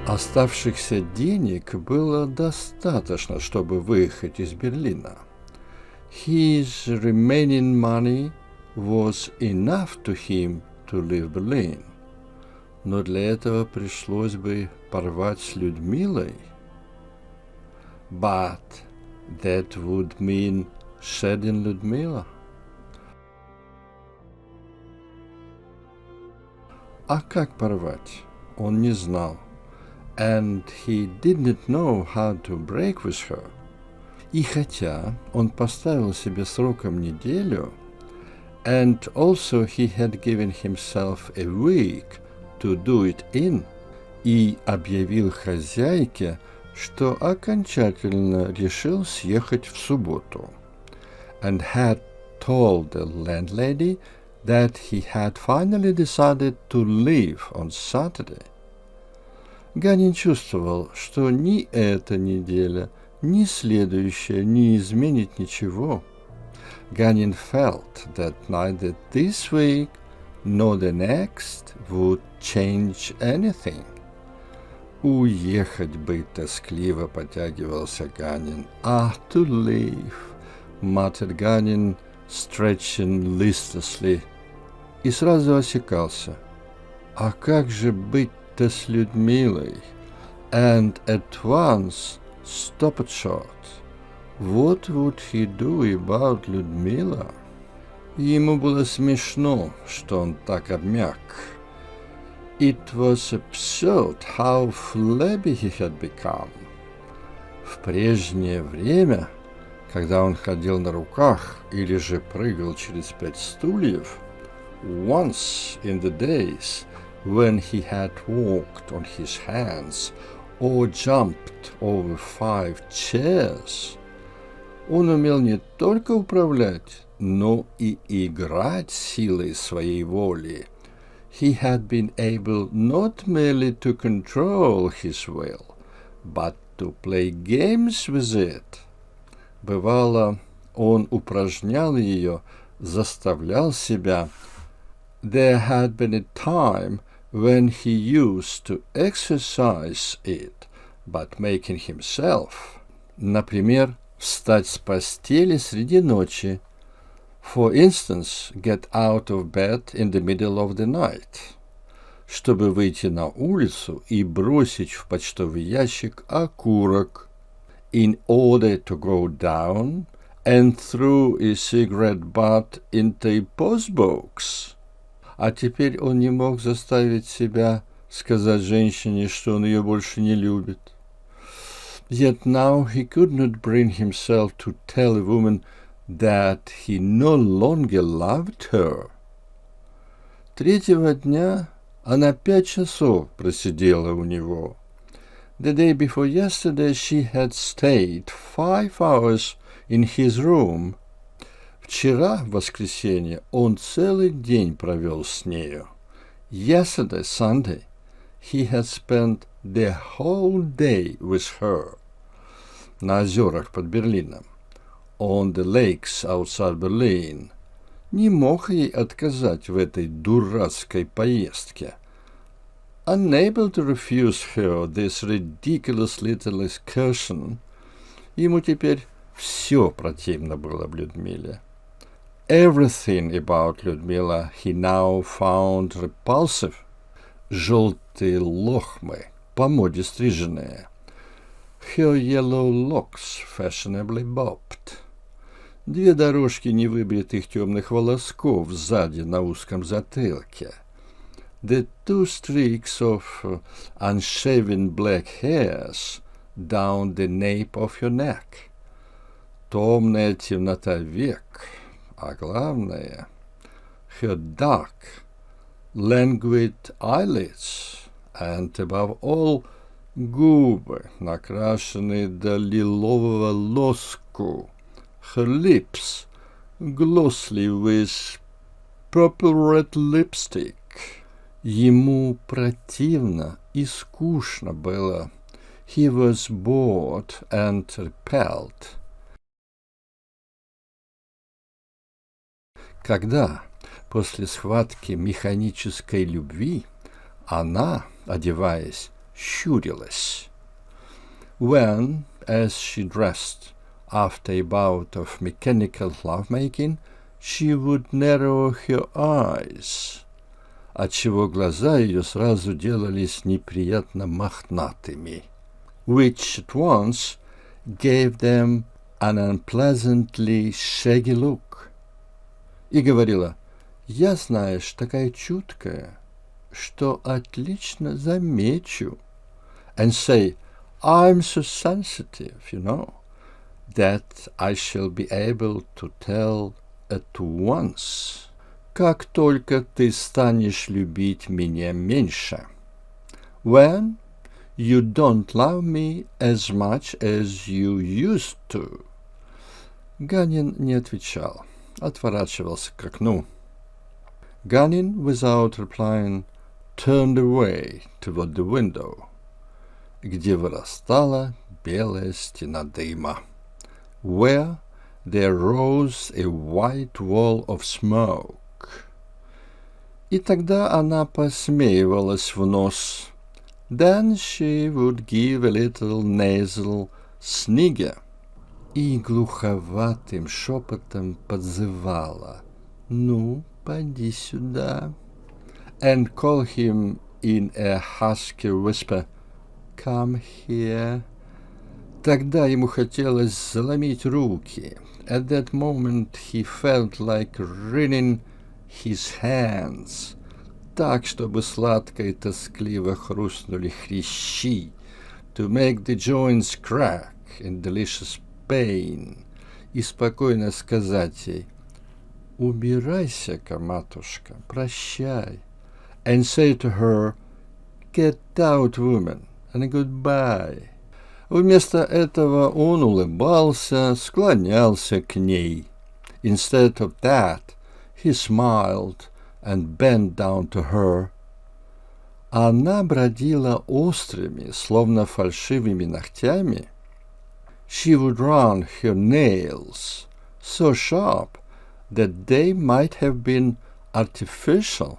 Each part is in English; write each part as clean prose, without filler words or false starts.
Оставшихся денег было достаточно, чтобы выехать из Берлина. His remaining money was enough to him to leave Berlin. Но для этого пришлось бы порвать с Людмилой. But that would mean shedding Людмила. А как порвать? Он не знал. And he didn't know how to break with her. И хотя он поставил себе сроком неделю, and also he had given himself a week to do it in, и объявил хозяйке, что окончательно решил съехать в субботу, and had told the landlady that he had finally decided to leave on Saturday. Ганин чувствовал, что ни эта неделя, ни следующая не изменит ничего. Ганин felt that neither this week nor the next would change anything. Уехать бы, тоскливо потягивался Ганин. To leave, muttered Ганин, stretching listlessly. И сразу осекался. А как же быть-то с Людмилой? And at once stopped short. What would he do about Людмила? Ему было смешно, что он так обмяк. It was absurd how flabby he had become. В прежнее время, когда он ходил на руках или же прыгал через 5 стульев, once in the days when he had walked on his hands or jumped over 5 chairs, он умел не только управлять, но и играть силой своей воли. He had been able not merely to control his will, but to play games with it. Бывало, он упражнял ее, заставлял себя. There had been a time when he used to exercise it, but making himself. Например, встать с постели среди ночи. For instance, get out of bed in the middle of the night. Чтобы выйти на улицу и бросить в почтовый ящик окурок. In order to go down and throw a cigarette butt into a postbox. А теперь он не мог заставить себя сказать женщине, что он ее больше не любит. Yet now he could not bring himself to tell a woman that he no longer loved her. Третьего дня она 5 часов просидела у него. The day before yesterday she had stayed 5 hours in his room. Вчера, в воскресенье, он целый день провел с нею. Yesterday, Sunday, he had spent the whole day with her. На озерах под Берлином. On the lakes outside Berlin. Не мог ей отказать в этой дурацкой поездке. Unable to refuse her this ridiculous little excursion, ему теперь все противно было в Людмиле. Everything about Людмила he now found repulsive. Желтые лохмы, по моде стриженные. Her yellow locks fashionably bobbed. 2 дорожки невыбритых темных волосков сзади на узком затылке. The 2 streaks of unshaven black hairs down the nape of your neck. Томная темнота век, а главное, her dark, languid eyelids, and above all, губы, накрашенные до лилового лоску. Her lips, glossy with purple red lipstick. Ему противно и скучно было. He was bored and repelled. Когда после схватки механической любви она, одеваясь, щурилась. When, as she dressed, after a bout of mechanical lovemaking, she would narrow her eyes, отчего глаза ее сразу делались неприятно мохнатыми, which at once gave them an unpleasantly shaggy look, и говорила: «Я, знаешь, такая чуткая, что отлично замечу», and say: «I'm so sensitive, you know, that I shall be able to tell at once, как только ты станешь любить меня меньше, when you don't love me as much as you used to». Ганин не отвечал, отворачивался к окну. Гаnin, without replying, turned away toward the window, где вырастала белая стена дыма, where there rose a white wall of smoke. И тогда она посмеивалась в нос. Then she would give a little nasal snigger и глуховатым шепотом подзывала: «Ну, поди сюда», and call him in a husky whisper: «Come here». Тогда ему хотелось заломить руки. At that moment he felt like wringing his hands, так, чтобы сладко и тоскливо хрустнули хрящи, to make the joints crack in delicious pain, и спокойно сказать ей: «Убирайся-ка, матушка, прощай», and say to her: «Get out, woman, and goodbye». Вместо этого он улыбался, склонялся к ней. Instead of that, he smiled and bent down to her. Она бродила острыми, словно фальшивыми ногтями. She would run her nails so sharp that they might have been artificial,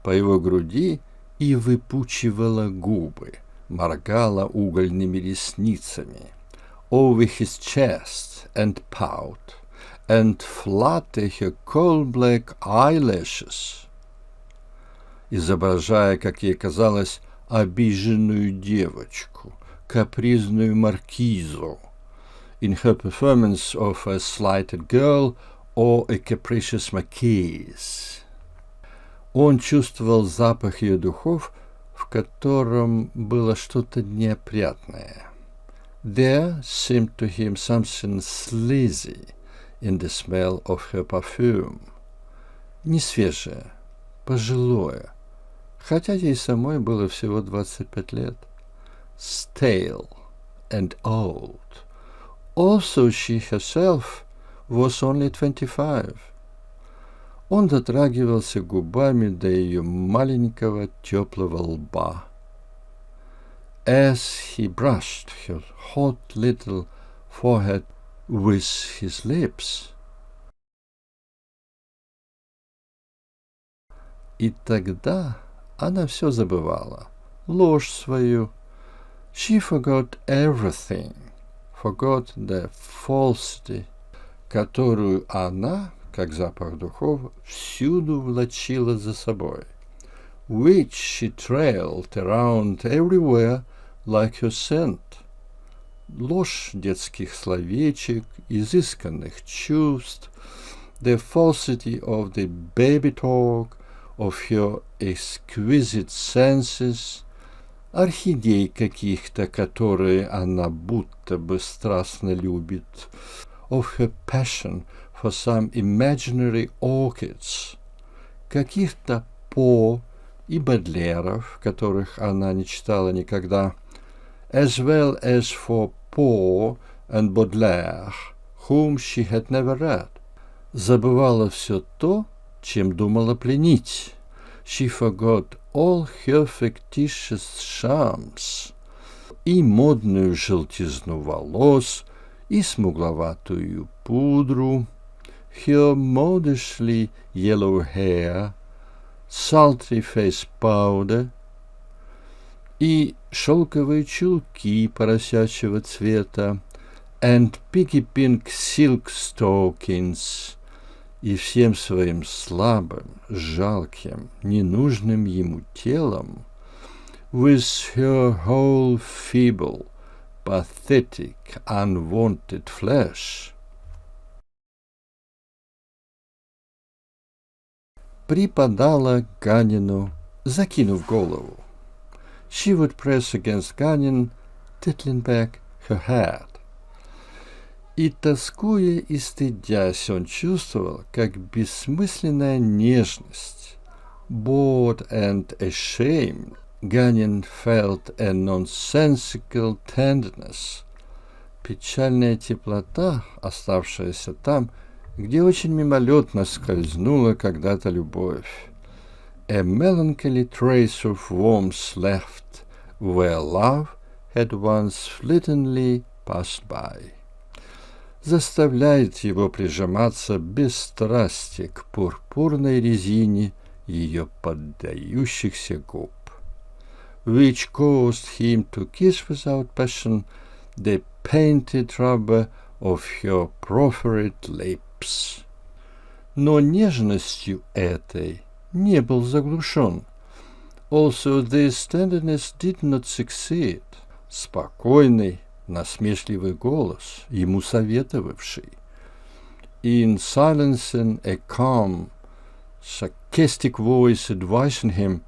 по его груди и выпучивала губы, моргала угольными ресницами, over his chest and pout, and flutter her coal-black eyelashes, изображая, как ей казалось, обиженную девочку, капризную маркизу, in her performance of a slighted girl or a capricious marquise. Он чувствовал запах ее духов, в котором было что-то неопрятное. There seemed to him something sleazy in the smell of her perfume. Не свежее, пожилое, хотя ей самой было всего 25 лет. Stale and old. Also she herself was only 25. Он дотрагивался губами до ее маленького теплого лба. As he brushed her hot little forehead with his lips. И тогда она все забывала, ложь свою. She forgot everything, forgot the falsity, которую она, как запах духов, всюду влачила за собой, which she trailed around everywhere like her scent. Ложь детских словечек, изысканных чувств, the falsity of the baby talk, of her exquisite senses, орхидей каких-то, которые она будто бы страстно любит, of her passion for some imaginary orchids, каких-то По и Бодлеров, которых она не читала никогда, as well as for Poe and Baudelaire, whom she had never read. Забывала все то, чем думала пленить. She forgot all her fictitious charms, и модную желтизну волос, и смугловатую пудру, her modishly yellow hair, sultry face powder. и шелковые чулки поросячьего цвета, and piggy pink silk stockings, и всем своим слабым, жалким, ненужным ему телом, with her whole feeble, pathetic, unwanted flesh, припадала к Ганину, закинув голову. She would press against Гаnin, tittling back her head. И, тоскуя и стыдясь, он чувствовал, как бессмысленная нежность, bored and ashamed, Гаnin felt a nonsensical tenderness, печальная теплота, оставшаяся там, где очень мимолетно скользнула когда-то любовь. A melancholy trace of warmth left where love had once flittingly passed by, заставляет его прижиматься без страсти к пурпурной резине ее поддающихся губ, which caused him to kiss without passion the painted rubber of her proffered lips. Но нежностью этой не был заглушен. Also this tenderness did not succeed. Спокойный, насмешливый голос, ему советовавший. In silencing a calm, sarcastic voice advising him,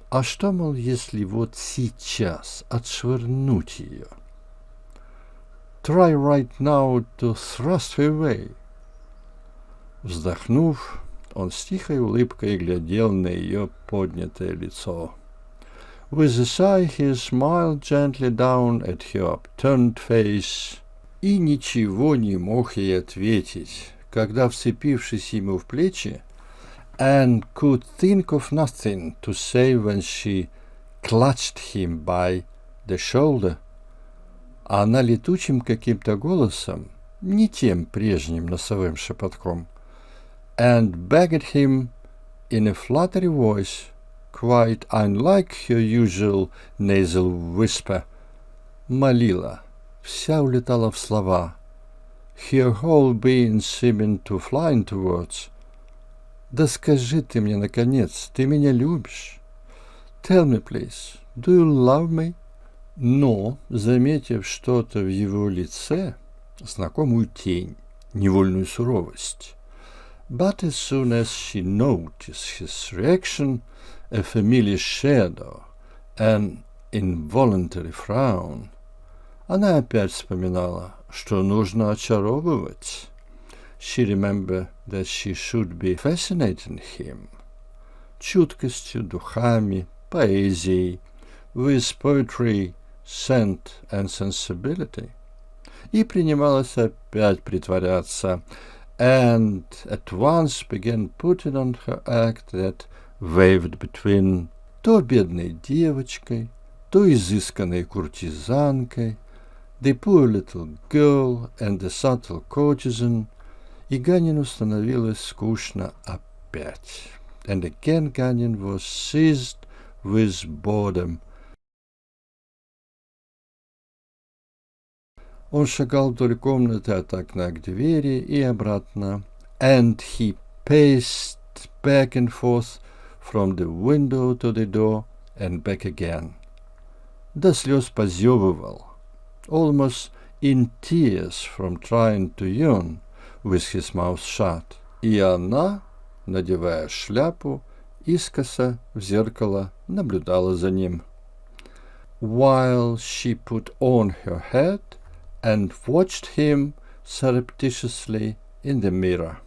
а что, мол, если вот сейчас отшвырнуть ее? Try right now to thrust her away. Вздохнув, он с тихой улыбкой глядел на ее поднятое лицо. With a sigh he smiled gently down at her upturned face, и ничего не мог ей ответить, когда, вцепившись ему в плечи, and could think of nothing to say when she clutched him by the shoulder, она летучим каким-то голосом, не тем прежним носовым шепотком, and begged him in a fluttery voice, quite unlike her usual nasal whisper, молила, вся улетала в слова, her whole being seeming to fly into words. Да скажи ты мне, наконец, ты меня любишь? Tell me, please, do you love me? Но, заметив что-то в его лице, знакомую тень, невольную суровость, but as soon as she noticed his reaction, a familiar shadow, an involuntary frown, она опять вспоминала, что нужно очаровывать. She remembered that she should be fascinating him, чуткостью, духами, поэзией, with poetry, scent and sensibility, и принималась опять притворяться, and at once began putting on her act that waved between то бедной девочкой, то изысканной куртизанкой, the poor little girl and the subtle courtesan, и Ганину становилось скучно опять. And again Гаnin was seized with boredom. Он шагал вдоль комнаты от окна к двери и обратно, and he paced back and forth from the window to the door and back again. До слез позевывал, almost in tears from trying to yawn with his mouth shut. И она, надевая шляпу, искоса в зеркало наблюдала за ним. While she put on her hat and watched him surreptitiously in the mirror.